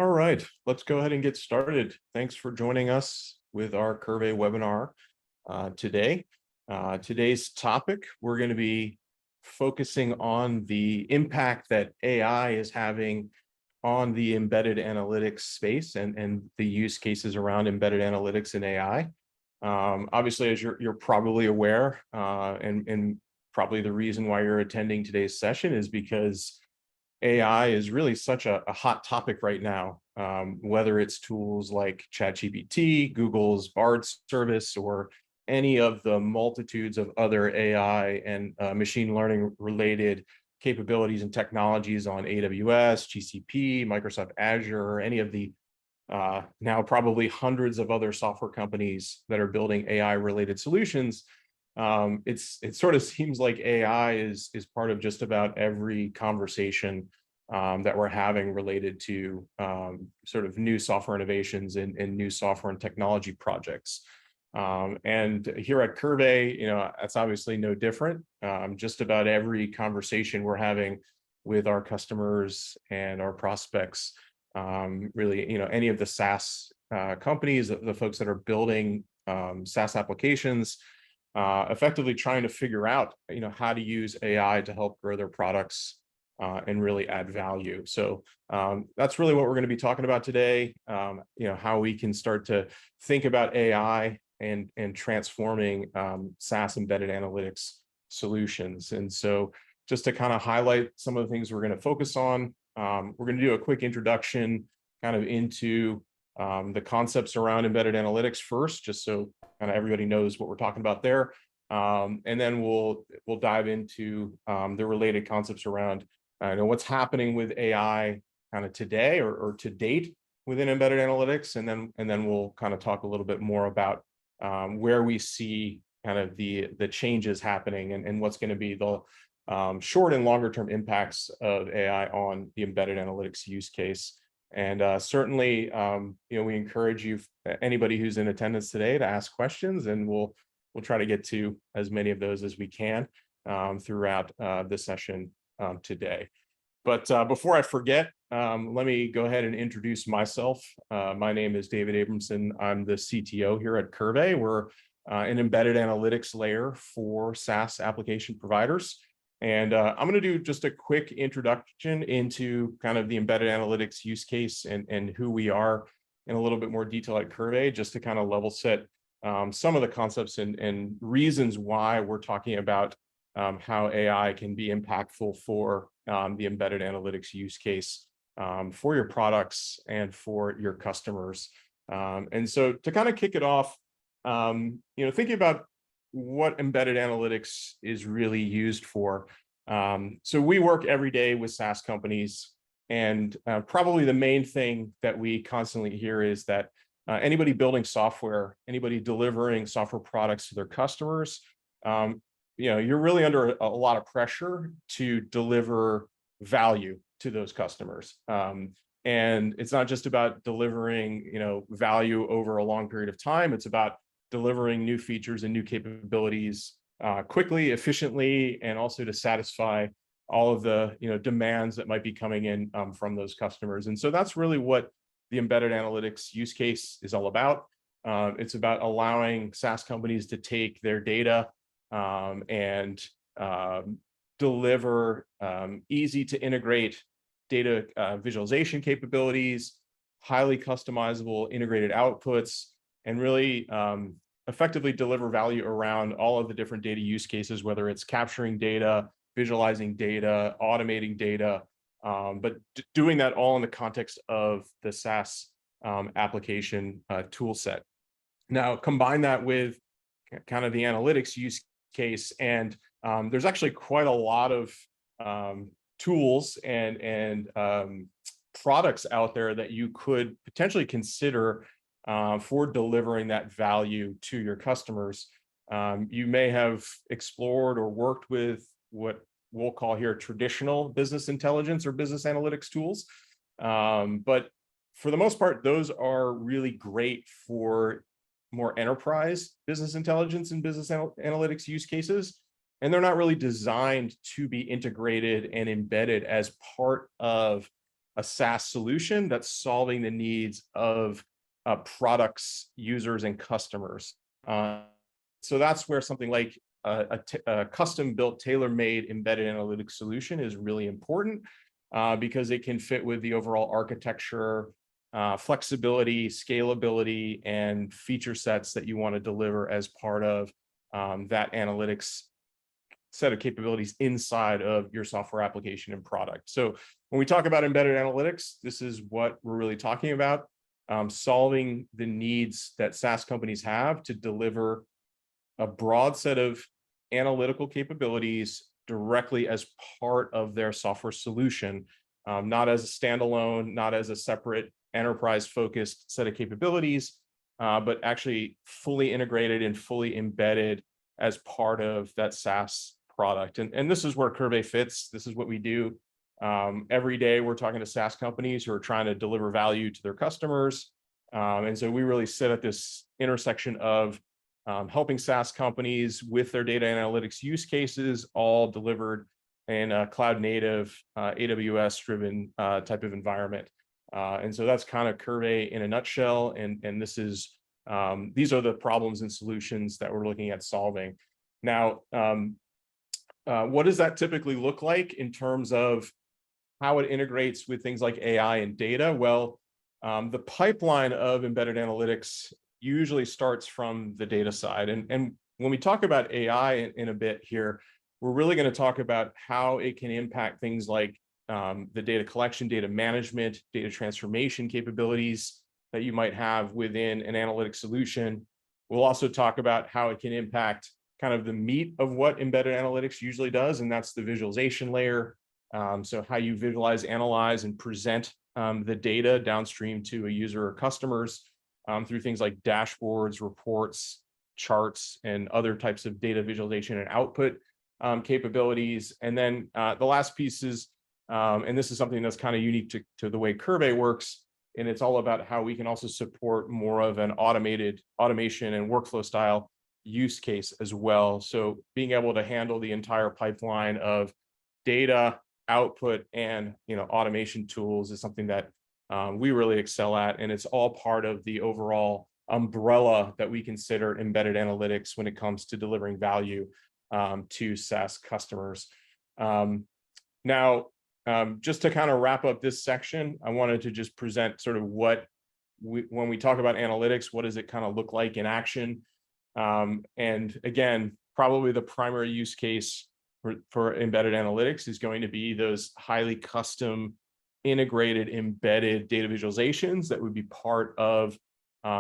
All right, let's go ahead and get started. Thanks for joining us with our Qrvey webinar today. Today's topic, we're going to be focusing on the impact that AI is having on the embedded analytics space and the use cases around embedded analytics and AI. Obviously, as you're probably aware, and probably the reason why you're attending today's session is because AI is really such a hot topic right now, whether it's tools like ChatGPT, Google's Bard service, or any of the multitudes of other AI and machine learning related capabilities and technologies on AWS, GCP, Microsoft Azure, or any of the now probably hundreds of other software companies that are building AI related solutions. It sort of seems like AI is part of just about every conversation that we're having related to sort of new software innovations and new software and technology projects. And here at Qrvey, that's obviously no different. Just about every conversation we're having with our customers and our prospects, really, any of the SaaS companies, the folks that are building SaaS applications, effectively trying to figure out, how to use AI to help grow their products and really add value. So that's really what we're going to be talking about today. How we can start to think about AI and transforming SaaS embedded analytics solutions. And so just to kind of highlight some of the things we're going to focus on, we're going to do a quick introduction kind of into the concepts around embedded analytics first, just so kind of everybody knows what we're talking about there. And then we'll dive into the related concepts around what's happening with AI kind of today or to date within embedded analytics, and then we'll kind of talk a little bit more about where we see kind of the changes happening and what's going to be the short and longer term impacts of AI on the embedded analytics use case. And certainly, we encourage you, anybody who's in attendance today, to ask questions, and we'll try to get to as many of those as we can throughout the session today. But before I forget, let me go ahead and introduce myself. My name is David Abramson. I'm the CTO here at Qrvey. We're an embedded analytics layer for SaaS application providers. And I'm going to do just a quick introduction into kind of the embedded analytics use case and who we are in a little bit more detail at Qrvey, just to kind of level set some of the concepts and reasons why we're talking about how AI can be impactful for the embedded analytics use case for your products and for your customers. And so to kind of kick it off, thinking about what embedded analytics is really used for. So we work every day with SaaS companies, and probably the main thing that we constantly hear is that anybody building software, anybody delivering software products to their customers, you're really under a lot of pressure to deliver value to those customers. And it's not just about delivering, value over a long period of time. It's about delivering new features and new capabilities quickly, efficiently, and also to satisfy all of the demands that might be coming in from those customers. And so that's really what the embedded analytics use case is all about. It's about allowing SaaS companies to take their data and deliver easy to integrate data visualization capabilities, highly customizable integrated outputs, and really effectively deliver value around all of the different data use cases, whether it's capturing data, visualizing data, automating data, but doing that all in the context of the SaaS application tool set. Now, combine that with kind of the analytics use case, and there's actually quite a lot of tools and products out there that you could potentially consider for delivering that value to your customers. You may have explored or worked with what we'll call here traditional business intelligence or business analytics tools. But for the most part, those are really great for more enterprise business intelligence and business analytics use cases. And they're not really designed to be integrated and embedded as part of a SaaS solution that's solving the needs of products, users, and customers. So that's where something like a custom-built, tailor-made embedded analytics solution is really important because it can fit with the overall architecture, flexibility, scalability, and feature sets that you want to deliver as part of that analytics set of capabilities inside of your software application and product. So when we talk about embedded analytics, this is what we're really talking about, solving the needs that SaaS companies have to deliver a broad set of analytical capabilities directly as part of their software solution, not as a standalone, not as a separate enterprise-focused set of capabilities, but actually fully integrated and fully embedded as part of that SaaS product. And this is where Qrvey fits. This is what we do. Every day we're talking to SaaS companies who are trying to deliver value to their customers. And so we really sit at this intersection of helping SaaS companies with their data analytics use cases, all delivered in a cloud native, AWS driven type of environment. And so that's kind of Qrvey in a nutshell. And this is, these are the problems and solutions that we're looking at solving. Now, what does that typically look like in terms of how it integrates with things like AI and data? Well, the pipeline of embedded analytics usually starts from the data side. And when we talk about AI in a bit here, we're really going to talk about how it can impact things like the data collection, data management, data transformation capabilities that you might have within an analytic solution. We'll also talk about how it can impact kind of the meat of what embedded analytics usually does, and that's the visualization layer. So how you visualize, analyze, and present the data downstream to a user or customers through things like dashboards, reports, charts, and other types of data visualization and output capabilities. And then the last piece is, and this is something that's kind of unique to the way Qrvey works, and it's all about how we can also support more of an automation and workflow style use case as well. So being able to handle the entire pipeline of data, output, and automation tools is something that we really excel at, and it's all part of the overall umbrella that we consider embedded analytics when it comes to delivering value to SaaS customers. Now, just to kind of wrap up this section, I wanted to just present sort of what when we talk about analytics, what does it kind of look like in action? And again, probably the primary use case for embedded analytics is going to be those highly custom, integrated, embedded data visualizations that would be part of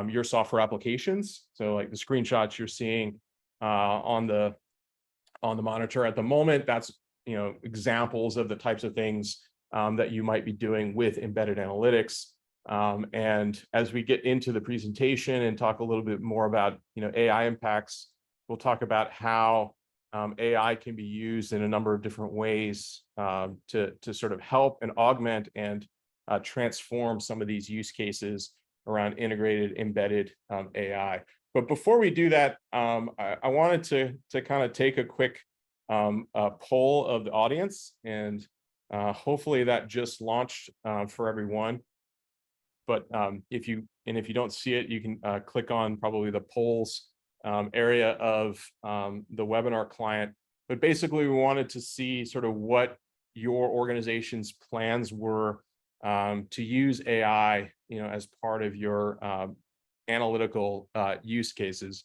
your software applications. So like the screenshots you're seeing on the monitor at the moment, that's examples of the types of things that you might be doing with embedded analytics. And as we get into the presentation and talk a little bit more about AI impacts, we'll talk about how AI can be used in a number of different ways to sort of help and augment and transform some of these use cases around integrated embedded AI. But before we do that, I wanted to kind of take a quick poll of the audience, and hopefully that just launched for everyone. But if you don't see it, you can click on probably the polls area of the webinar client. But basically, we wanted to see sort of what your organization's plans were to use AI, as part of your analytical use cases.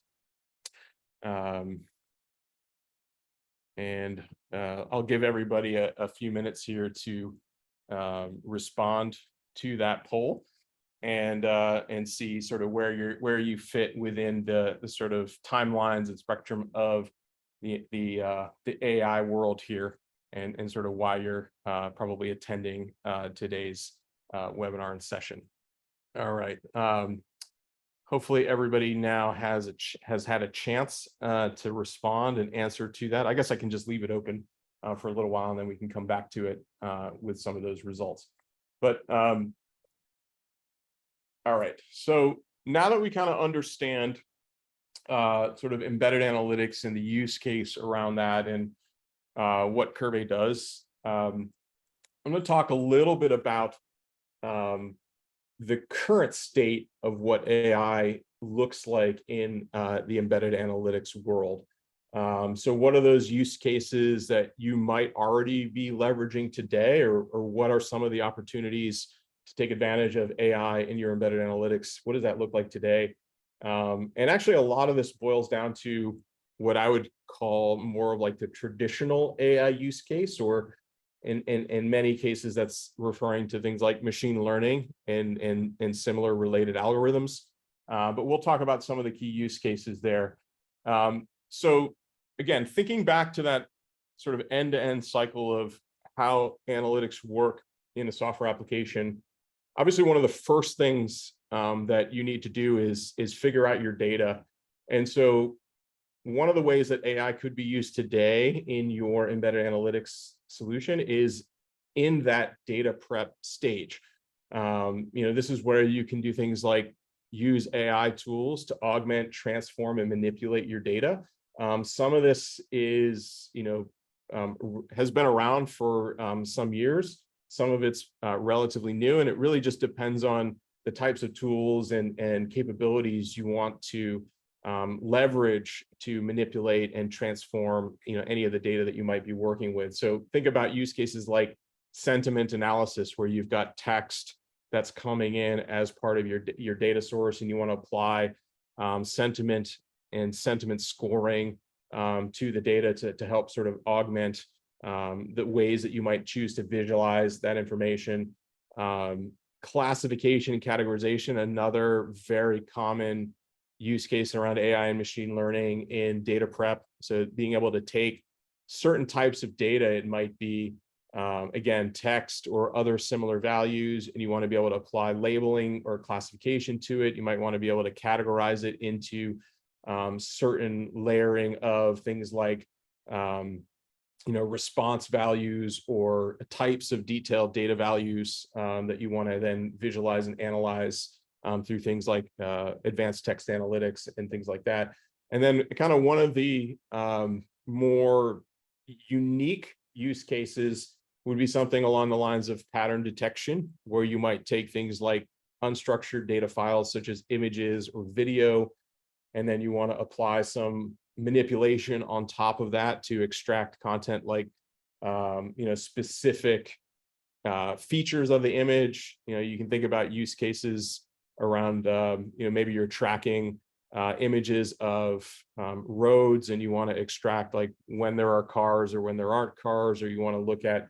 And I'll give everybody a few minutes here to respond to that poll and see sort of where you fit within the sort of timelines and spectrum of the AI world here, and sort of why you're probably attending today's webinar and session. All right. Hopefully everybody now has had a chance to respond and answer to that. I guess I can just leave it open for a little while, and then we can come back to it with some of those results. But all right, so now that we kind of understand sort of embedded analytics and the use case around that and what Qrvey does, I'm going to talk a little bit about the current state of what AI looks like in the embedded analytics world. So what are those use cases that you might already be leveraging today, or what are some of the opportunities to take advantage of AI in your embedded analytics? What does that look like today? And actually, a lot of this boils down to what I would call more of like the traditional AI use case, or in many cases, that's referring to things like machine learning and similar related algorithms. But we'll talk about some of the key use cases there. So again, thinking back to that sort of end-to-end cycle of how analytics work in a software application, obviously one of the first things that you need to do is figure out your data. And so one of the ways that AI could be used today in your embedded analytics solution is in that data prep stage. This is where you can do things like use AI tools to augment, transform, and manipulate your data. Some of this is, has been around for some years. Some of it's relatively new, and it really just depends on the types of tools and capabilities you want to leverage to manipulate and transform, any of the data that you might be working with. So think about use cases like sentiment analysis, where you've got text that's coming in as part of your data source, and you want to apply sentiment and sentiment scoring to the data to help sort of augment the ways that you might choose to visualize that information. Classification and categorization, another very common use case around AI and machine learning in data prep. So being able to take certain types of data, it might be, again, text or other similar values, and you want to be able to apply labeling or classification to it. You might want to be able to categorize it into certain layering of things like, response values or types of detailed data values that you want to then visualize and analyze through things like advanced text analytics and things like that. And then kind of one of the more unique use cases would be something along the lines of pattern detection, where you might take things like unstructured data files such as images or video, and then you want to apply some manipulation on top of that to extract content like specific features of the image. You can think about use cases around maybe you're tracking images of roads, and you want to extract like when there are cars or when there aren't cars, or you want to look at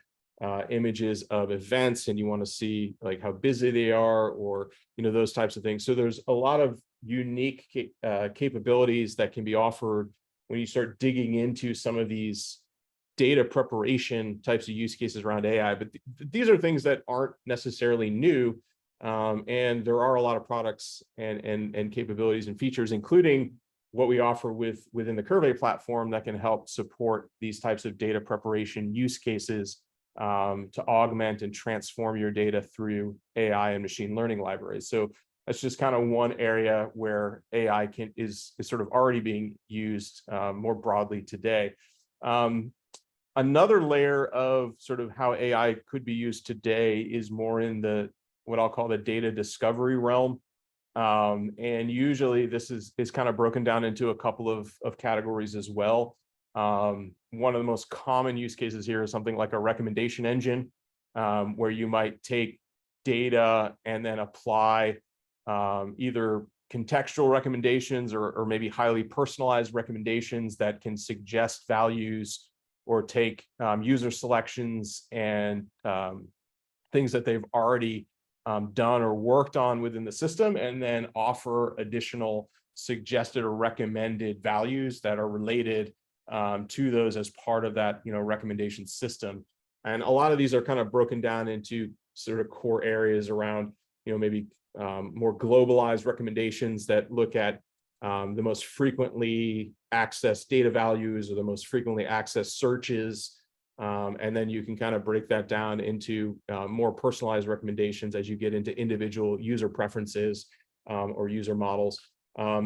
images of events and you want to see like how busy they are, or those types of things. So there's a lot of unique capabilities that can be offered when you start digging into some of these data preparation types of use cases around AI. But these are things that aren't necessarily new, and there are a lot of products and capabilities and features, including what we offer within the Qrvey platform, that can help support these types of data preparation use cases to augment and transform your data through AI and machine learning libraries. So that's just kind of one area where AI is sort of already being used more broadly today. Another layer of sort of how AI could be used today is more in what I'll call the data discovery realm. And usually this is kind of broken down into a couple of categories as well. One of the most common use cases here is something like a recommendation engine, where you might take data and then apply either contextual recommendations or maybe highly personalized recommendations that can suggest values, or take user selections and things that they've already done or worked on within the system, and then offer additional suggested or recommended values that are related to those as part of that recommendation system. And a lot of these are kind of broken down into sort of core areas around maybe more globalized recommendations that look at the most frequently accessed data values or the most frequently accessed searches. And then you can kind of break that down into more personalized recommendations as you get into individual user preferences or user models.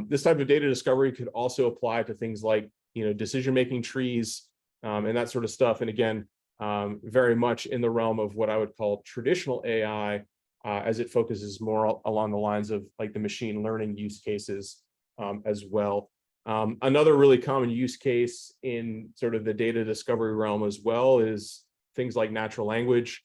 This type of data discovery could also apply to things like decision-making trees and that sort of stuff. And again, very much in the realm of what I would call traditional AI, as it focuses more along the lines of like the machine learning use cases as well. Another really common use case in sort of the data discovery realm as well is things like natural language.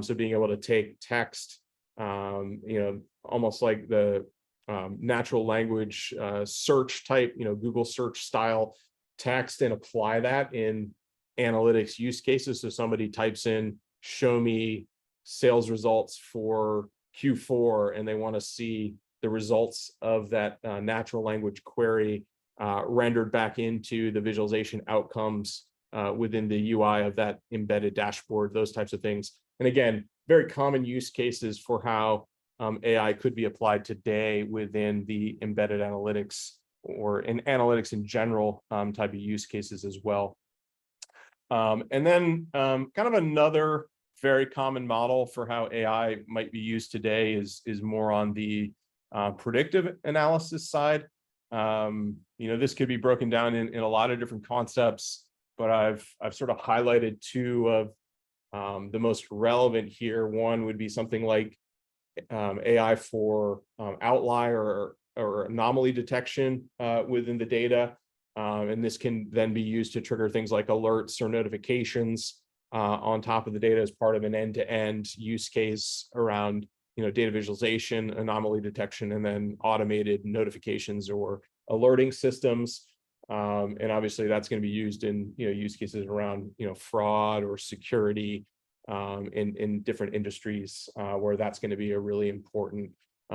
So being able to take text, almost like the natural language search type, Google search style text, and apply that in analytics use cases. So somebody types in, show me sales results for Q4, and they want to see the results of that natural language query rendered back into the visualization outcomes within the UI of that embedded dashboard, those types of things. And again, very common use cases for how AI could be applied today within the embedded analytics or in analytics in general type of use cases as well. And then kind of another very common model for how AI might be used today is more on the predictive analysis side. This could be broken down in a lot of different concepts, but I've sort of highlighted two of the most relevant here. One would be something like AI for outlier or anomaly detection within the data. And this can then be used to trigger things like alerts or notifications on top of the data as part of an end-to-end use case around data visualization, anomaly detection, and then automated notifications or alerting systems. And obviously that's going to be used in use cases around fraud or security in different industries where that's going to be a really important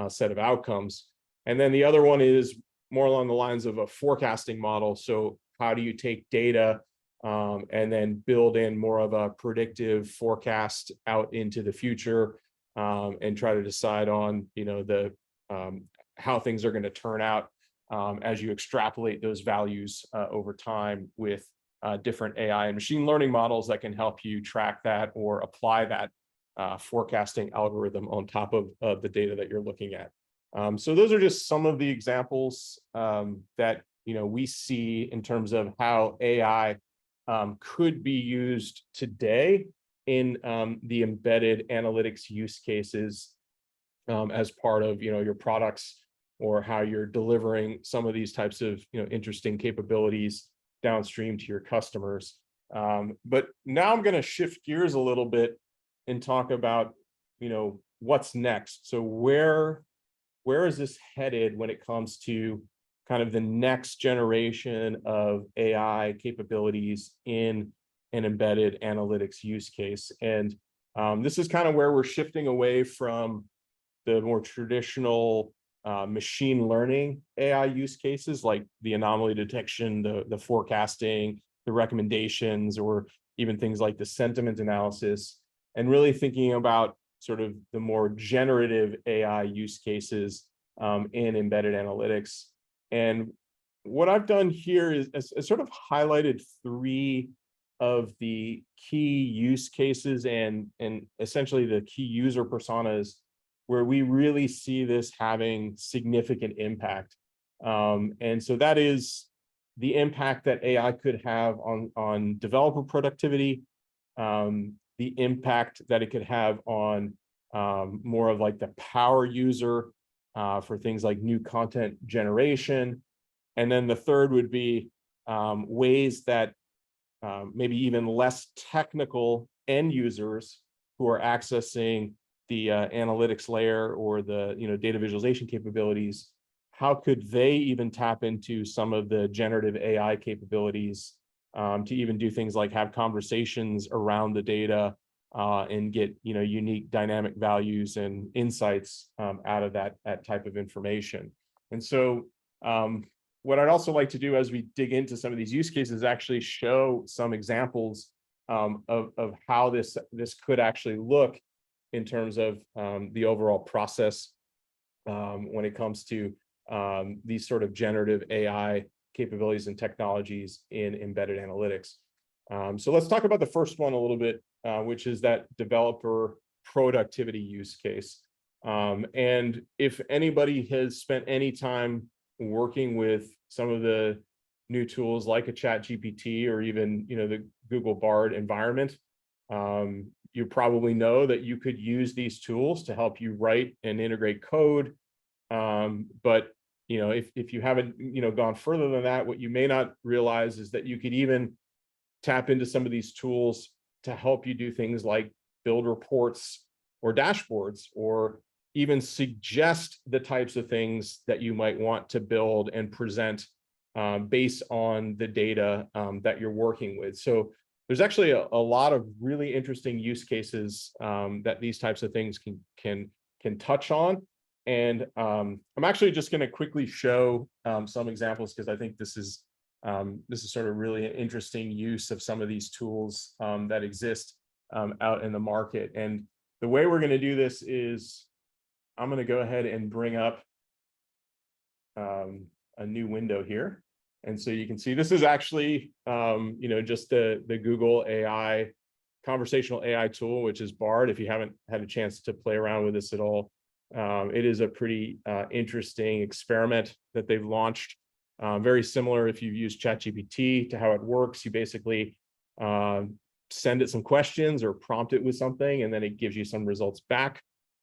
set of outcomes. And then the other one is more along the lines of a forecasting model. So how do you take data and then build in more of a predictive forecast out into the future and try to decide on how things are going to turn out as you extrapolate those values over time with different AI and machine learning models that can help you track that or apply that forecasting algorithm on top of the data that you're looking at. So those are just some of the examples that we see in terms of how AI could be used today in the embedded analytics use cases as part of your products, or how you're delivering some of these types of interesting capabilities downstream to your customers. But now I'm going to shift gears a little bit and talk about what's next. So where is this headed when it comes to kind of the next generation of AI capabilities in an embedded analytics use case? And this is kind of where we're shifting away from the more traditional machine learning AI use cases, like the anomaly detection, the forecasting, the recommendations, or even things like the sentiment analysis, and really thinking about sort of the more generative AI use cases in embedded analytics. And what I've done here is sort of highlighted three of the key use cases and essentially the key user personas where we really see this having significant impact. And so that is the impact that AI could have on developer productivity, the impact that it could have on more of like the power user for things like new content generation. And then the third would be ways that maybe even less technical end users who are accessing the analytics layer or the data visualization capabilities, how could they even tap into some of the generative AI capabilities to even do things like have conversations around the data and get unique dynamic values and insights out of that type of information. And so what I'd also like to do as we dig into some of these use cases is actually show some examples of how this could actually look in terms of the overall process when it comes to these sort of generative AI capabilities and technologies in embedded analytics. So let's talk about the first one a little bit, which is that developer productivity use case. And if anybody has spent any time working with some of the new tools like a ChatGPT or even the Google Bard environment, you probably know that you could use these tools to help you write and integrate code. But if you haven't gone further than that, what you may not realize is that you could even tap into some of these tools to help you do things like build reports or dashboards, or even suggest the types of things that you might want to build and present based on the data that you're working with. So there's actually a lot of really interesting use cases that these types of things can touch on. And I'm actually just going to quickly show some examples, because I think this is sort of really an interesting use of some of these tools that exist out in the market. And the way we're going to do this is I'm going to go ahead and bring up a new window here. And so you can see this is actually, just the Google AI conversational AI tool, which is Bard. If you haven't had a chance to play around with this at all, it is a pretty interesting experiment that they've launched. Very similar, if you've used ChatGPT, to how it works. You basically send it some questions or prompt it with something, and then it gives you some results back.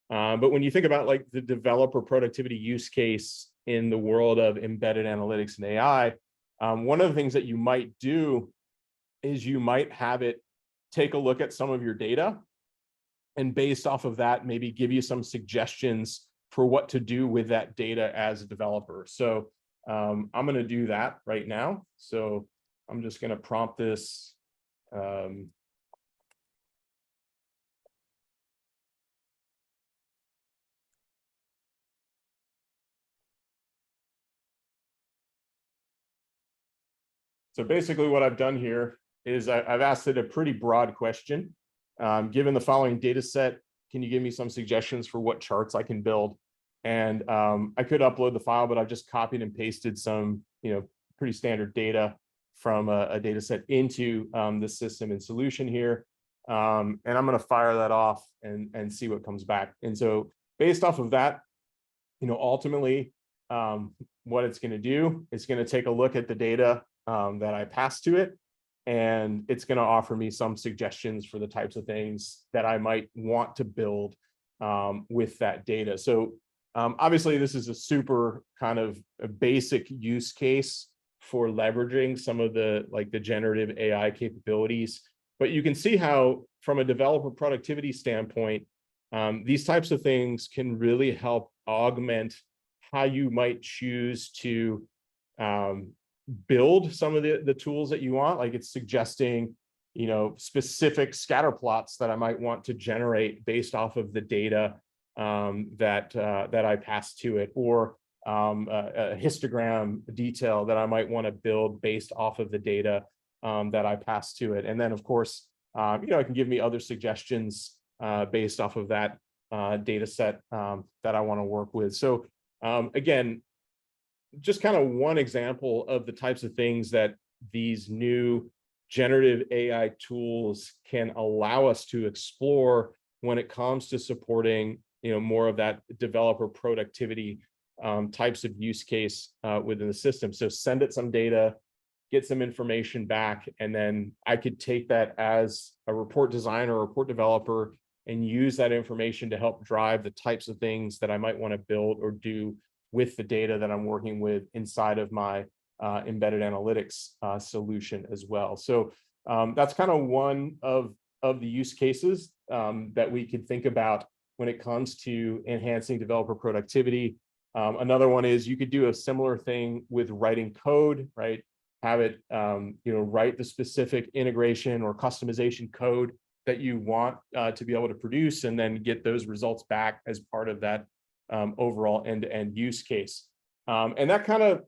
But when you think about like the developer productivity use case in the world of embedded analytics and AI, one of the things that you might do is you might have it take a look at some of your data, and based off of that, maybe give you some suggestions for what to do with that data as a developer. So I'm going to do that right now. So I'm just going to prompt this. So basically what I've done here is I've asked it a pretty broad question. Given the following data set, can you give me some suggestions for what charts I can build? And I could upload the file, but I've just copied and pasted some, pretty standard data from a data set into the system and solution here. And I'm going to fire that off and see what comes back. And so based off of that, ultimately, what it's going to do, it's going to take a look at the data that I passed to it, and it's going to offer me some suggestions for the types of things that I might want to build with that data. So obviously, this is a super kind of a basic use case for leveraging some of the generative AI capabilities. But you can see how, from a developer productivity standpoint, these types of things can really help augment how you might choose to build some of the tools that you want. Like, it's suggesting, specific scatter plots that I might want to generate based off of the data that I pass to it, or a histogram detail that I might want to build based off of the data that I pass to it. And then, of course, it can give me other suggestions based off of that data set that I want to work with. So again, just kind of one example of the types of things that these new generative AI tools can allow us to explore when it comes to supporting, more of that developer productivity types of use case within the system. So send it some data, get some information back, and then I could take that as a report designer or report developer and use that information to help drive the types of things that I might want to build or do with the data that I'm working with inside of my embedded analytics solution as well. So that's kind of one of the use cases that we could think about when it comes to enhancing developer productivity. Another one is you could do a similar thing with writing code, right? Have it, write the specific integration or customization code that you want to be able to produce, and then get those results back as part of that overall end-to-end use case. And that kind of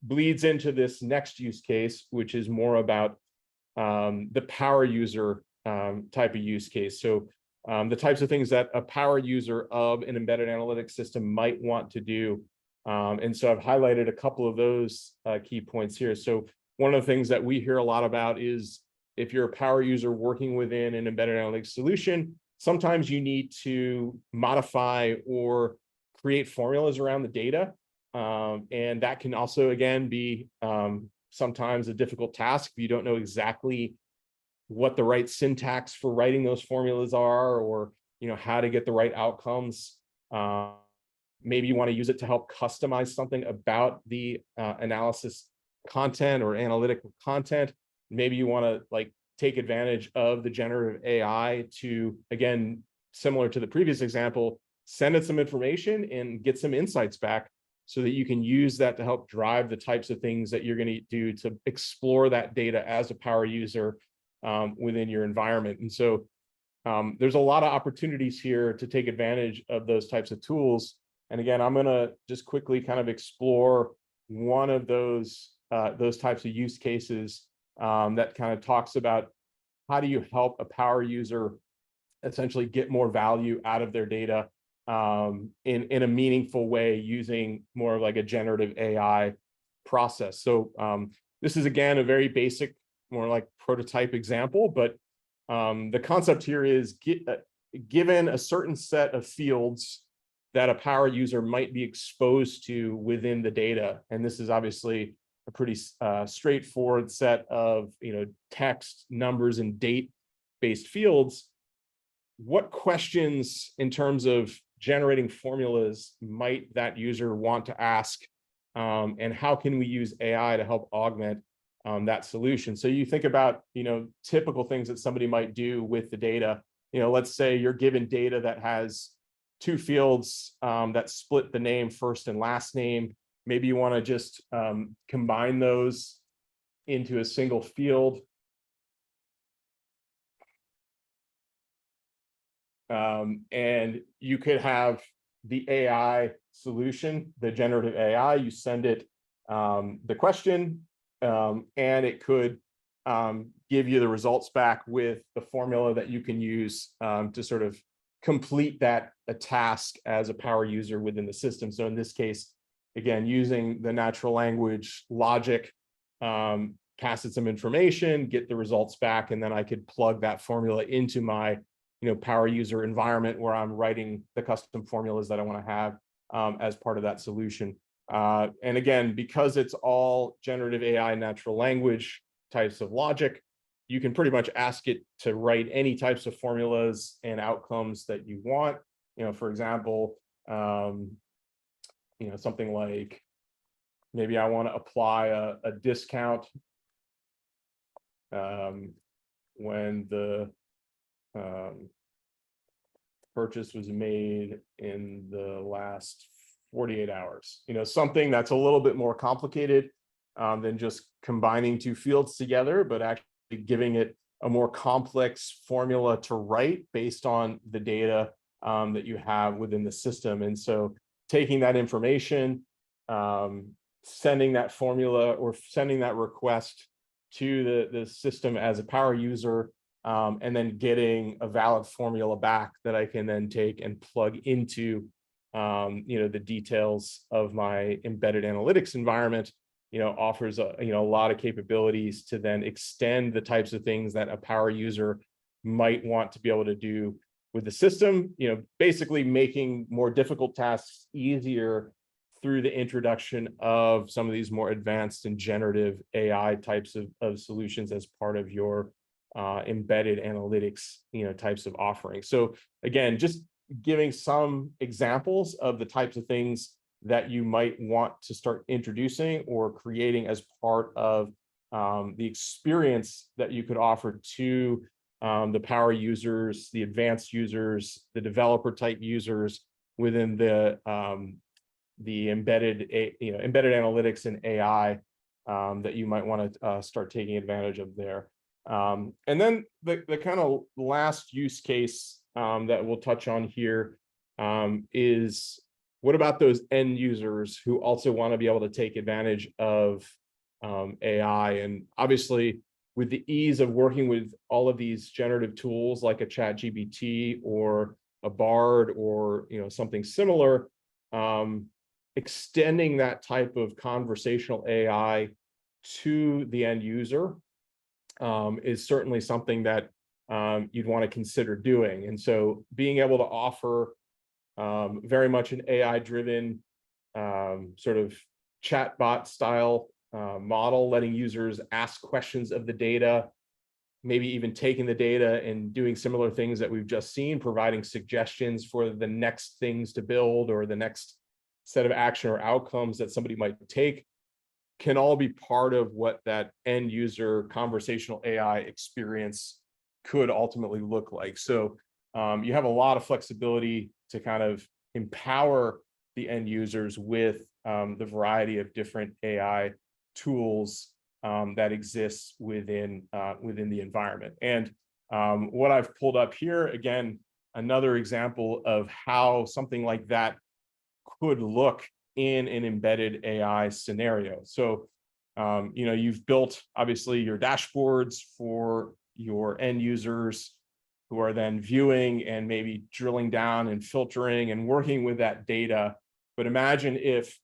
bleeds into this next use case, which is more about the power user type of use case. So the types of things that a power user of an embedded analytics system might want to do. And so I've highlighted a couple of those key points here. So one of the things that we hear a lot about is, if you're a power user working within an embedded analytics solution, sometimes you need to modify or create formulas around the data. And that can also, again, be sometimes a difficult task if you don't know exactly what the right syntax for writing those formulas are, or how to get the right outcomes. Maybe you want to use it to help customize something about the analysis content or analytical content. Maybe you want to take advantage of the generative AI to, again, similar to the previous example, send it some information and get some insights back so that you can use that to help drive the types of things that you're going to do to explore that data as a power user within your environment. And so there's a lot of opportunities here to take advantage of those types of tools. And again, I'm going to just quickly kind of explore one of those types of use cases that kind of talks about how do you help a power user essentially get more value out of their data in a meaningful way using more like a generative AI process. So this is, again, a very basic, more like prototype example, but the concept here is given a certain set of fields that a power user might be exposed to within the data, and this is obviously a pretty straightforward set of text, numbers, and date-based fields. What questions in terms of generating formulas might that user want to ask, and how can we use AI to help augment that solution? So you think about typical things that somebody might do with the data. Let's say you're given data that has two fields that split the name first and last name. Maybe you want to just combine those into a single field. And you could have the AI solution, the generative AI, you send it the question, and it could give you the results back with the formula that you can use to sort of complete a task as a power user within the system. So in this case, again, using the natural language logic, pass it some information, get the results back, and then I could plug that formula into my power user environment where I'm writing the custom formulas that I want to have as part of that solution. And again, because it's all generative AI natural language types of logic, you can pretty much ask it to write any types of formulas and outcomes that you want. For example, something like maybe I want to apply a discount when the purchase was made in the last 48 hours. Something that's a little bit more complicated than just combining two fields together, but actually giving it a more complex formula to write based on the data that you have within the system. And so taking that information, sending that formula or sending that request to the system as a power user, and then getting a valid formula back that I can then take and plug into the details of my embedded analytics environment, offers a lot of capabilities to then extend the types of things that a power user might want to be able to do with the system, basically making more difficult tasks easier through the introduction of some of these more advanced and generative AI types of solutions as part of your embedded analytics, types of offerings. So again, just giving some examples of the types of things that you might want to start introducing or creating as part of the experience that you could offer to the power users, the advanced users, the developer type users within the embedded analytics and AI that you might want to start taking advantage of there. And then the kind of last use case that we'll touch on here is, what about those end users who also want to be able to take advantage of AI? And obviously, with the ease of working with all of these generative tools like a ChatGPT or a Bard or something similar, extending that type of conversational AI to the end user is certainly something that you'd want to consider doing. And so being able to offer very much an AI-driven sort of chatbot style model, letting users ask questions of the data, maybe even taking the data and doing similar things that we've just seen, providing suggestions for the next things to build or the next set of action or outcomes that somebody might take, can all be part of what that end user conversational AI experience could ultimately look like. So you have a lot of flexibility to kind of empower the end users with the variety of different AI tools that exists within the environment. And what I've pulled up here, again, another example of how something like that could look in an embedded AI scenario. So, you've built obviously your dashboards for your end users who are then viewing and maybe drilling down and filtering and working with that data. But imagine if,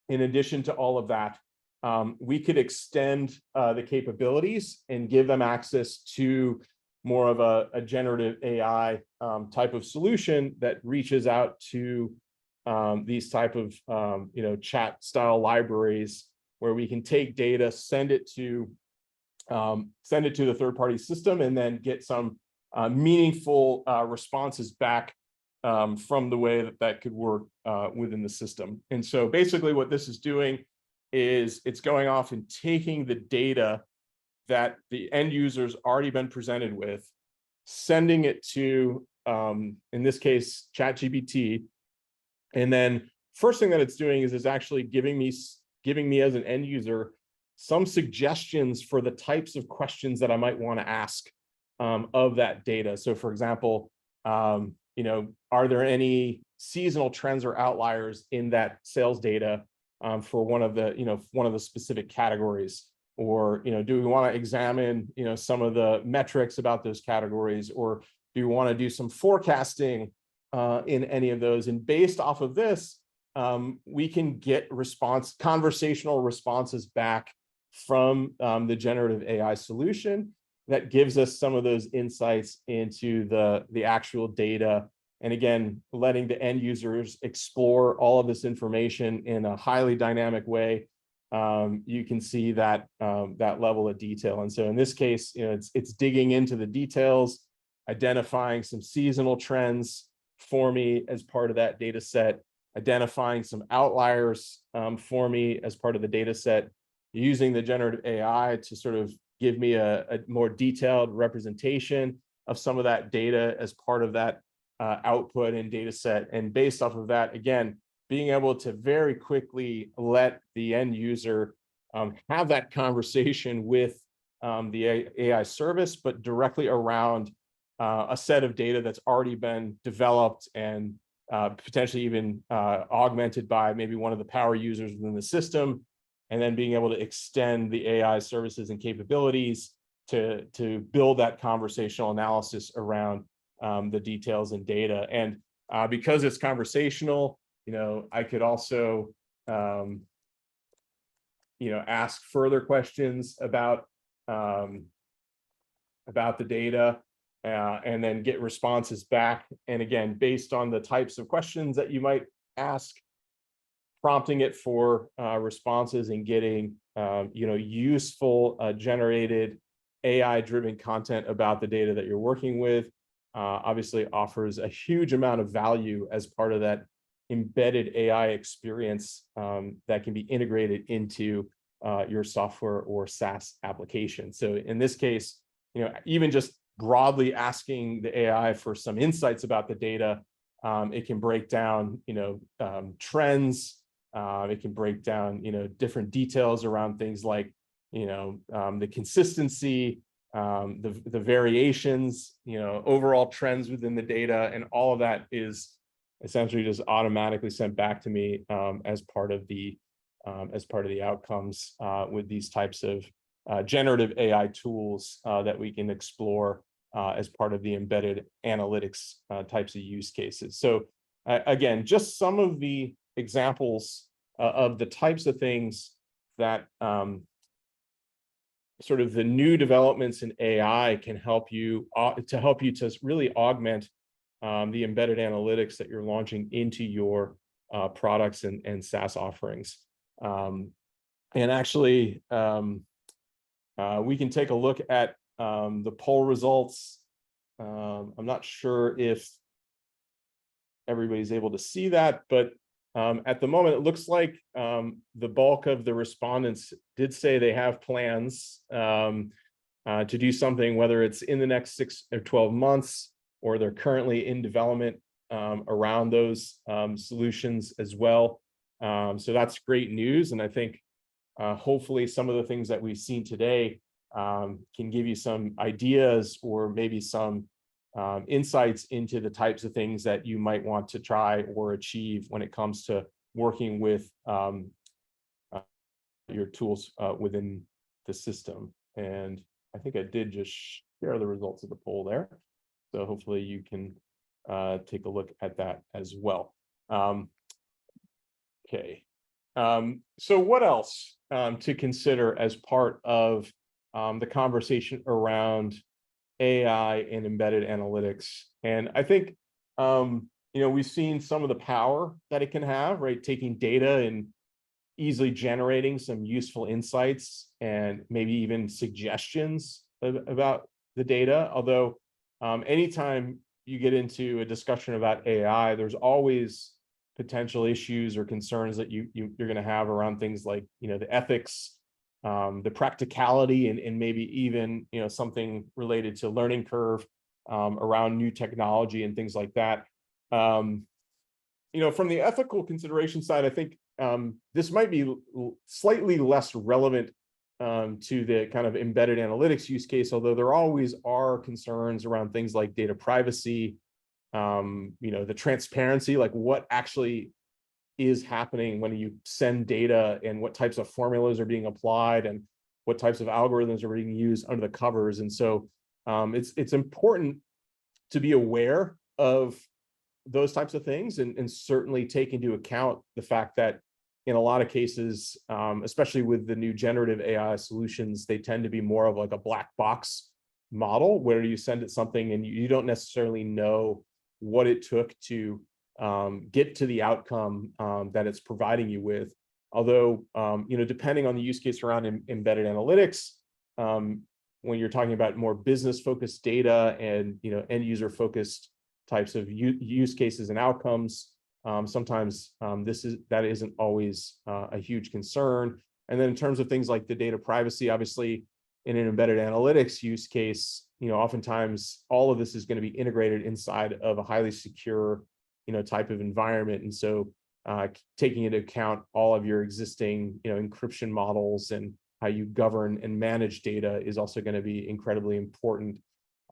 in addition to all of that, we could extend the capabilities and give them access to more of a generative AI type of solution that reaches out to these type of chat style libraries, where we can take data, send it to the third-party system, and then get some meaningful responses back from the way that could work within the system. And so basically what this is doing is it's going off and taking the data that the end user's already been presented with, sending it to, in this case, ChatGPT. And then first thing that it's doing is it's actually giving me as an end user some suggestions for the types of questions that I might want to ask of that data. So for example, are there any seasonal trends or outliers in that sales data for one of the specific categories? Or, do we want to examine, some of the metrics about those categories? Or do we want to do some forecasting in any of those? And based off of this, we can get conversational responses back from the generative AI solution that gives us some of those insights into the actual data. And again, letting the end users explore all of this information in a highly dynamic way. You can see that level of detail. And so in this case, it's digging into the details, identifying some seasonal trends for me as part of that data set, identifying some outliers for me as part of the data set, using the generative AI to sort of give me a more detailed representation of some of that data as part of that output and data set. And based off of that, again, being able to very quickly let the end user have that conversation with the AI service, but directly around a set of data that's already been developed and potentially even augmented by maybe one of the power users within the system, and then being able to extend the AI services and capabilities to build that conversational analysis around the details and data. And because it's conversational, I could also ask further questions about the data, and then get responses back. And again, based on the types of questions that you might ask, prompting it for responses and getting useful generated AI-driven content about the data that you're working with, obviously offers a huge amount of value as part of that embedded AI experience that can be integrated into your software or SaaS application. So in this case, even just broadly asking the AI for some insights about the data, it can break down, trends. It can break down, different details around things like, the consistency, the variations, overall trends within the data, and all of that is essentially just automatically sent back to me as part of the outcomes with these types of generative AI tools that we can explore as part of the embedded analytics types of use cases. So again, just some of the examples of the types of things that sort of the new developments in AI can help you to really augment the embedded analytics that you're launching into your products and SaaS offerings. And actually, we can take a look at the poll results. I'm not sure if everybody's able to see that, but at the moment, it looks like the bulk of the respondents did say they have plans to do something, whether it's in the next 6 or 12 months, or they're currently in development around those solutions as well. So that's great news. And I think hopefully some of the things that we've seen today can give you some ideas or maybe some insights into the types of things that you might want to try or achieve when it comes to working with your tools within the system. And I think I did just share the results of the poll there. So hopefully you can take a look at that as well. Okay. So what else to consider as part of the conversation around AI and embedded analytics? And I think, we've seen some of the power that it can have, right? Taking data and easily generating some useful insights and maybe even suggestions about the data. Although anytime you get into a discussion about AI, there's always potential issues or concerns that you're going to have around things like, the ethics, the practicality, and maybe even, something related to learning curve around new technology and things like that. From the ethical consideration side, I think this might be slightly less relevant to the kind of embedded analytics use case, although there always are concerns around things like data privacy, the transparency, like what actually is happening when you send data and what types of formulas are being applied and what types of algorithms are being used under the covers. And so it's important to be aware of those types of things and certainly take into account the fact that in a lot of cases, especially with the new generative AI solutions, they tend to be more of like a black box model where you send it something and you don't necessarily know what it took to get to the outcome that it's providing you with. Although, depending on the use case around embedded analytics, when you're talking about more business-focused data and end-user focused types of use cases and outcomes, sometimes that isn't always a huge concern. And then in terms of things like the data privacy, obviously in an embedded analytics use case, oftentimes all of this is going to be integrated inside of a highly secure, type of environment. And so taking into account all of your existing, encryption models and how you govern and manage data is also going to be incredibly important.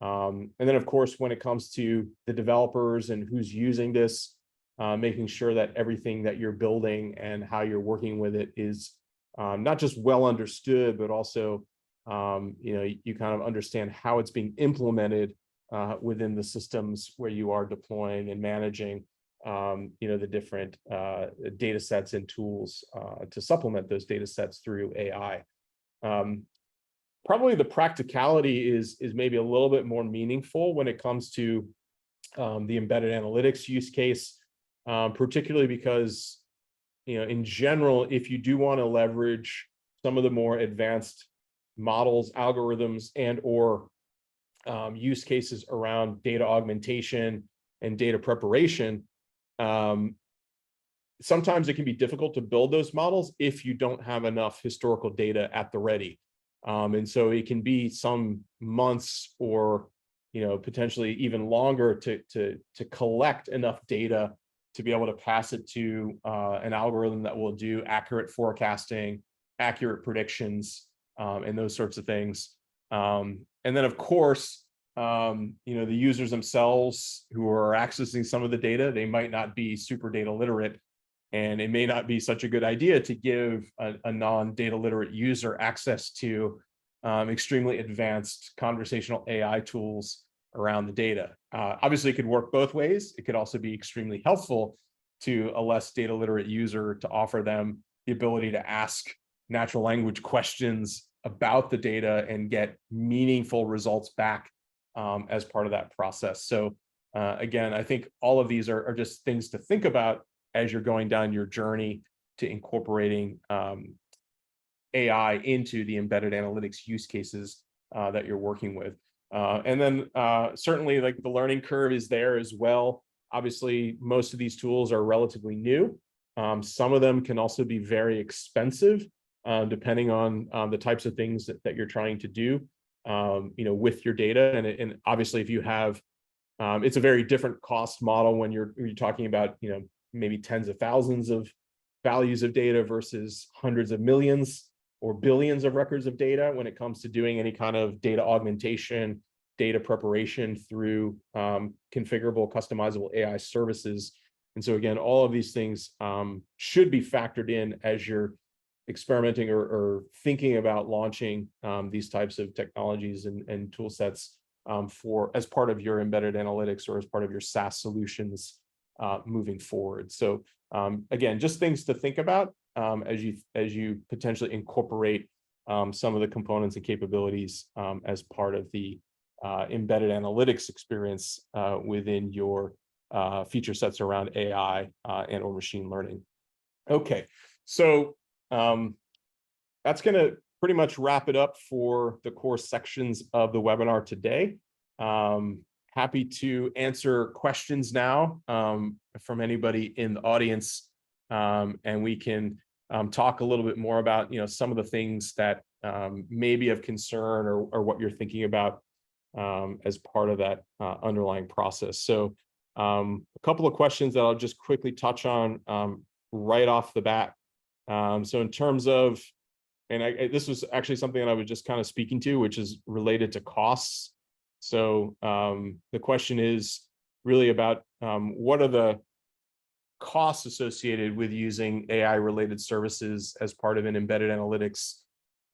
And then, of course, when it comes to the developers and who's using this, making sure that everything that you're building and how you're working with it is not just well understood, but also, you kind of understand how it's being implemented within the systems where you are deploying and managing, the different data sets and tools to supplement those data sets through AI. Probably the practicality is maybe a little bit more meaningful when it comes to the embedded analytics use case, particularly because, in general, if you do want to leverage some of the more advanced models, algorithms, and or use cases around data augmentation and data preparation, sometimes it can be difficult to build those models if you don't have enough historical data at the ready. And so it can be some months or potentially even longer to collect enough data to be able to pass it to an algorithm that will do accurate forecasting, accurate predictions, and those sorts of things. And then, of course, the users themselves who are accessing some of the data, they might not be super data literate, and it may not be such a good idea to give a non-data literate user access to extremely advanced conversational AI tools around the data. Obviously, it could work both ways. It could also be extremely helpful to a less data literate user to offer them the ability to ask natural language questions about the data and get meaningful results back as part of that process. So again, I think all of these are just things to think about as you're going down your journey to incorporating AI into the embedded analytics use cases that you're working with. And then certainly like the learning curve is there as well. Obviously, most of these tools are relatively new. Some of them can also be very expensive, depending on the types of things that you're trying to do, with your data. And obviously, if you have, it's a very different cost model when you're talking about, maybe tens of thousands of values of data versus hundreds of millions or billions of records of data when it comes to doing any kind of data augmentation, data preparation through configurable, customizable AI services. And so again, all of these things should be factored in as you're experimenting or thinking about launching these types of technologies and tool sets as part of your embedded analytics or as part of your SaaS solutions moving forward. So again, just things to think about as you potentially incorporate some of the components and capabilities as part of the embedded analytics experience within your feature sets around AI and or machine learning. Okay, so that's going to pretty much wrap it up for the core sections of the webinar today. Happy to answer questions now from anybody in the audience, and we can talk a little bit more about some of the things that may be of concern or what you're thinking about as part of that underlying process. So a couple of questions that I'll just quickly touch on right off the bat. So in terms of, and this was actually something that I was just kind of speaking to, which is related to costs. So the question is really about what are the costs associated with using AI-related services as part of an embedded analytics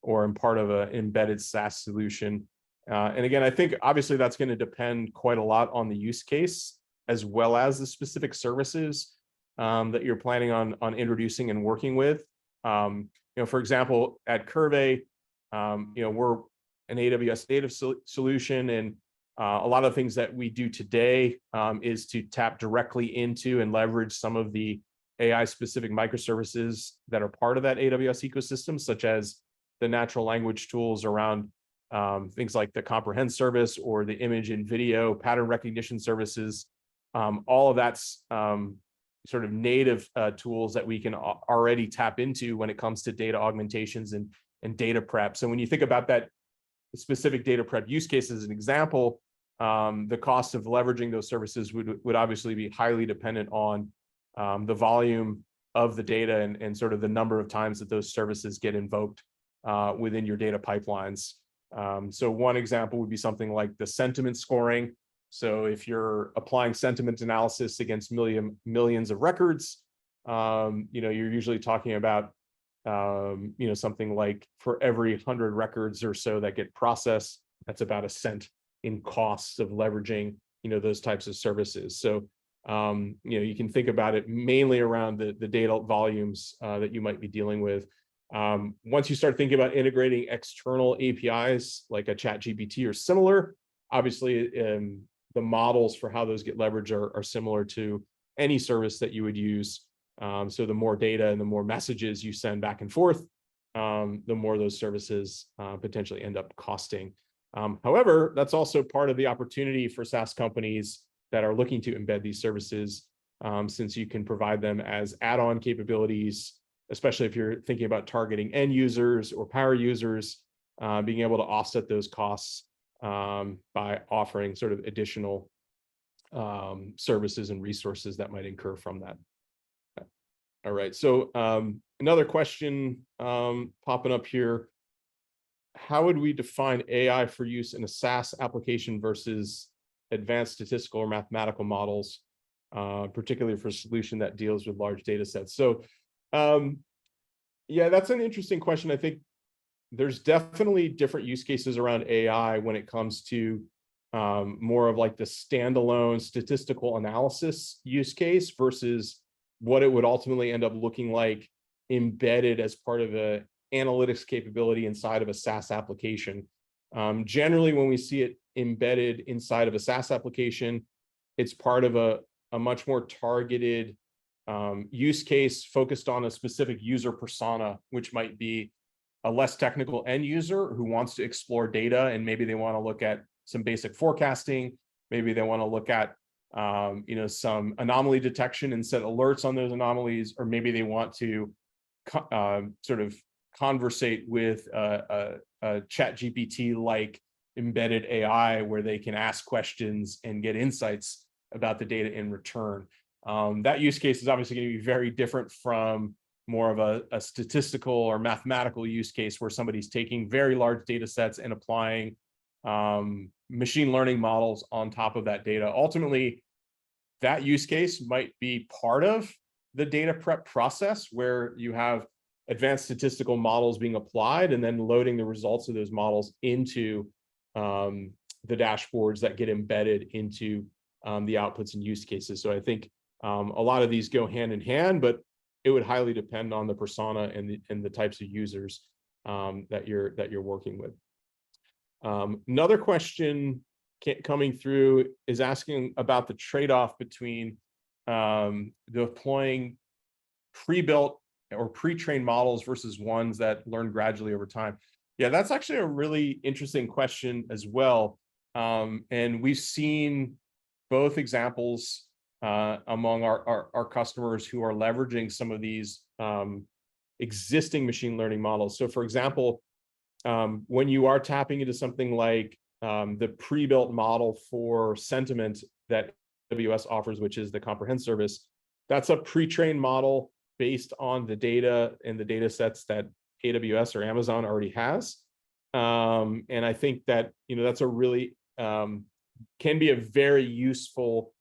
or in part of an embedded SaaS solution. And again, I think obviously that's going to depend quite a lot on the use case as well as the specific services that you're planning on introducing and working with. For example, at Qrvey, we're an AWS native solution, and a lot of things that we do today is to tap directly into and leverage some of the AI-specific microservices that are part of that AWS ecosystem, such as the natural language tools around things like the comprehend service or the image and video pattern recognition services. All of that's sort of native tools that we can already tap into when it comes to data augmentations and data prep. So when you think about that specific data prep use case as an example, the cost of leveraging those services would obviously be highly dependent on the volume of the data and sort of the number of times that those services get invoked within your data pipelines. So one example would be something like the sentiment scoring. So if you're applying sentiment analysis against millions of records, you're usually talking about something like for every 100 records or so that get processed, that's about $0.01 in costs of leveraging those types of services. So you can think about it mainly around the data volumes that you might be dealing with. Once you start thinking about integrating external APIs like a ChatGPT or similar, obviously the models for how those get leveraged are similar to any service that you would use. So the more data and the more messages you send back and forth, the more those services potentially end up costing. However, that's also part of the opportunity for SaaS companies that are looking to embed these services, since you can provide them as add-on capabilities, especially if you're thinking about targeting end users or power users, being able to offset those costs by offering sort of additional services and resources that might incur from that. All right, so another question popping up here. How would we define AI for use in a SaaS application versus advanced statistical or mathematical models, particularly for a solution that deals with large data sets? So yeah, that's an interesting question. I think there's definitely different use cases around AI when it comes to more of like the standalone statistical analysis use case versus what it would ultimately end up looking like embedded as part of a analytics capability inside of a SaaS application. Generally, when we see it embedded inside of a SaaS application, it's part of a much more targeted use case focused on a specific user persona, which might be a less technical end user who wants to explore data, and maybe they want to look at some basic forecasting, maybe they want to look at some anomaly detection and set alerts on those anomalies, or maybe they want to sort of conversate with a chat GPT like embedded AI where they can ask questions and get insights about the data in return. That use case is obviously going to be very different from more of a statistical or mathematical use case where somebody's taking very large data sets and applying machine learning models on top of that data. Ultimately, that use case might be part of the data prep process where you have advanced statistical models being applied and then loading the results of those models into the dashboards that get embedded into the outputs and use cases. So I think a lot of these go hand in hand, but it would highly depend on the persona and the types of users that you're working with. Another question coming through is asking about the trade-off between deploying pre-built or pre-trained models versus ones that learn gradually over time. Yeah, that's actually a really interesting question as well. And we've seen both examples among our customers who are leveraging some of these existing machine learning models. So for example, when you are tapping into something like the pre-built model for sentiment that AWS offers, which is the Comprehend service, that's a pre-trained model based on the data and the data sets that AWS or Amazon already has. And I think that, that's a really, can be a very useful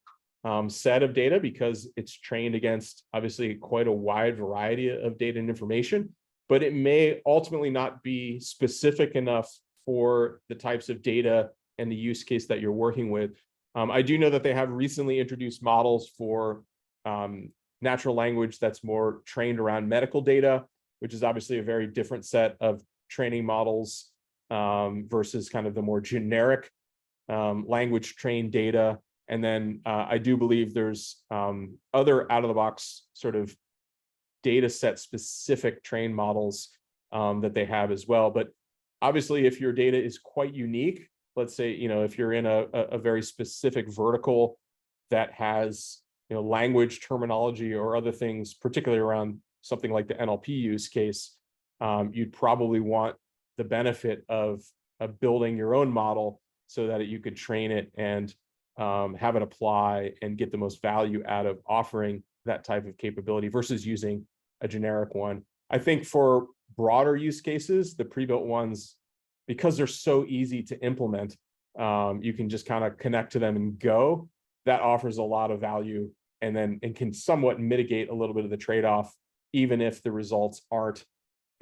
set of data because it's trained against obviously quite a wide variety of data and information, but it may ultimately not be specific enough for the types of data and the use case that you're working with. I do know that they have recently introduced models for natural language that's more trained around medical data, which is obviously a very different set of training models versus kind of the more generic language trained data. And then I do believe there's other out-of-the-box sort of data set specific trained models that they have as well. But obviously, if your data is quite unique, let's say, if you're in a very specific vertical that has, language terminology or other things, particularly around something like the NLP use case, you'd probably want the benefit of building your own model so that you could train it and have it apply and get the most value out of offering that type of capability versus using a generic one. I think for broader use cases, the pre-built ones, because they're so easy to implement, you can just kind of connect to them and go. That offers a lot of value and can somewhat mitigate a little bit of the trade-off, even if the results aren't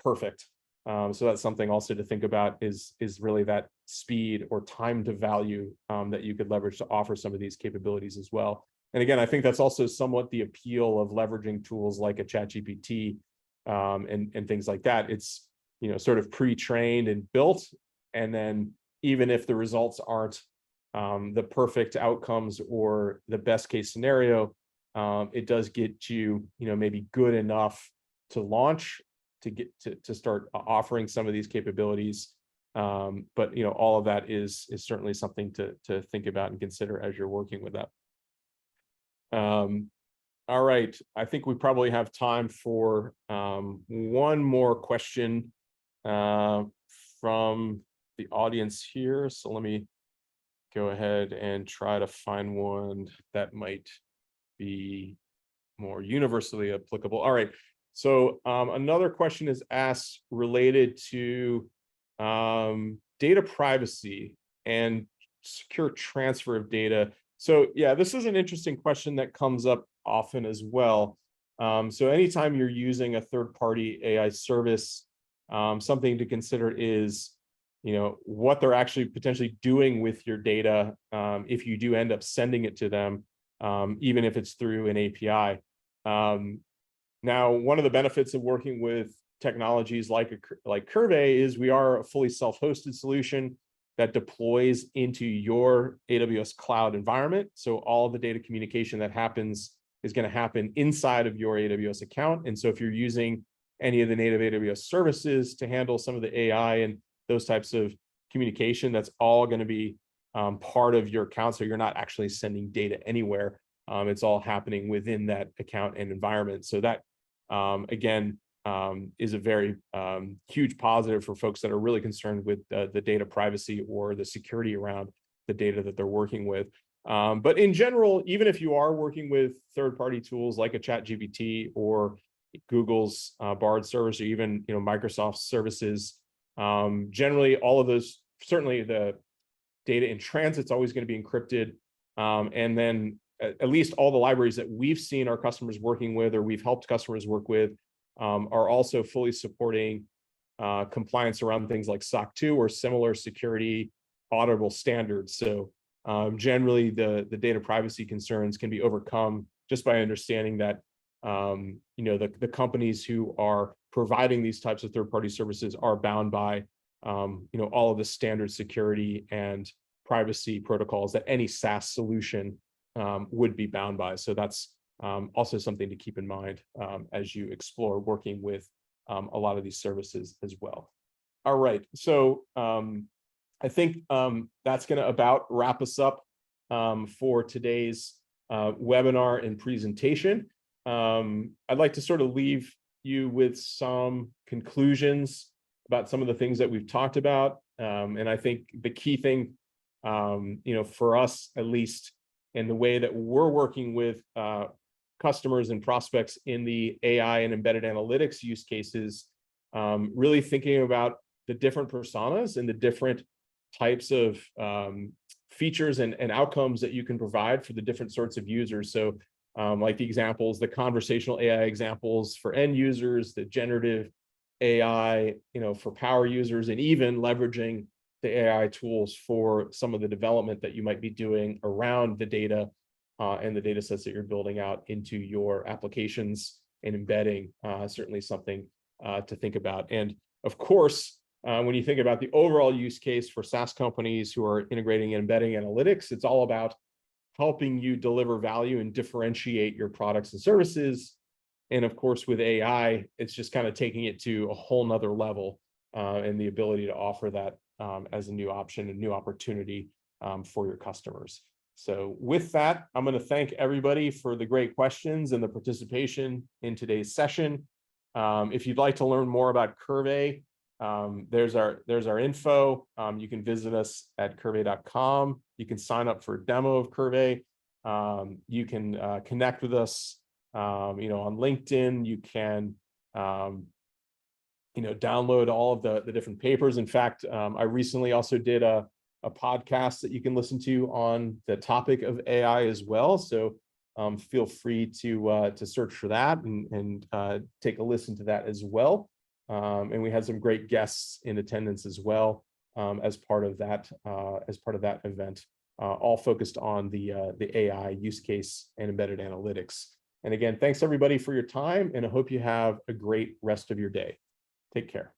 perfect. So that's something also to think about is really that speed or time to value that you could leverage to offer some of these capabilities as well. And again, I think that's also somewhat the appeal of leveraging tools like a ChatGPT and things like that. It's sort of pre-trained and built, and then even if the results aren't the perfect outcomes or the best case scenario, it does get you maybe good enough to launch, to get to start offering some of these capabilities. But all of that is certainly something to think about and consider as you're working with that. All right, I think we probably have time for one more question from the audience here. So let me go ahead and try to find one that might be more universally applicable. All right, so another question is asked related to data privacy and secure transfer of data. So yeah, this is an interesting question that comes up often as well. So anytime you're using a third-party AI service, something to consider is, what they're actually potentially doing with your data if you do end up sending it to them, even if it's through an API. Now, one of the benefits of working with technologies like Qrvey is we are a fully self-hosted solution that deploys into your AWS cloud environment. So all of the data communication that happens is going to happen inside of your AWS account. And so if you're using any of the native AWS services to handle some of the AI and those types of communication. That's all going to be part of your account. So you're not actually sending data anywhere. It's all happening within that account and environment. So that, again, is a very huge positive for folks that are really concerned with the data privacy or the security around the data that they're working with. But in general, even if you are working with third-party tools like a ChatGPT or Google's Bard service, or even Microsoft services, generally all of those, certainly the data in transit's always going to be encrypted, and then at least all the libraries that we've seen our customers working with, or we've helped customers work with, are also fully supporting compliance around things like SOC 2 or similar security auditable standards. So generally, the data privacy concerns can be overcome just by understanding that the companies who are providing these types of third-party services are bound by all of the standard security and privacy protocols that any SaaS solution would be bound by. So that's also something to keep in mind as you explore working with a lot of these services as well. All right, so I think that's going to about wrap us up for today's webinar and presentation. I'd like to sort of leave you with some conclusions about some of the things that we've talked about. And I think the key thing, for us at least, and the way that we're working with customers and prospects in the AI and embedded analytics use cases, really thinking about the different personas and the different types of features and outcomes that you can provide for the different sorts of users. So like the examples, the conversational AI examples for end users, the generative AI, for power users, and even leveraging the AI tools for some of the development that you might be doing around the data and the data sets that you're building out into your applications and embedding, certainly something to think about. And of course, when you think about the overall use case for SaaS companies who are integrating and embedding analytics, it's all about helping you deliver value and differentiate your products and services. And of course, with AI, it's just kind of taking it to a whole nother level and the ability to offer that as a new option, a new opportunity for your customers. So with that, I'm going to thank everybody for the great questions and the participation in today's session. If you'd like to learn more about Qrvey, there's our info. You can visit us at Qrvey.com. You can sign up for a demo of Qrvey. You can connect with us, on LinkedIn. You can, download all of the different papers. In fact, I recently also did a podcast that you can listen to on the topic of AI as well. So feel free to search for that and take a listen to that as well. And we had some great guests in attendance as well as part of that event, all focused on the AI use case and embedded analytics. And again, thanks everybody for your time, and I hope you have a great rest of your day. Take care.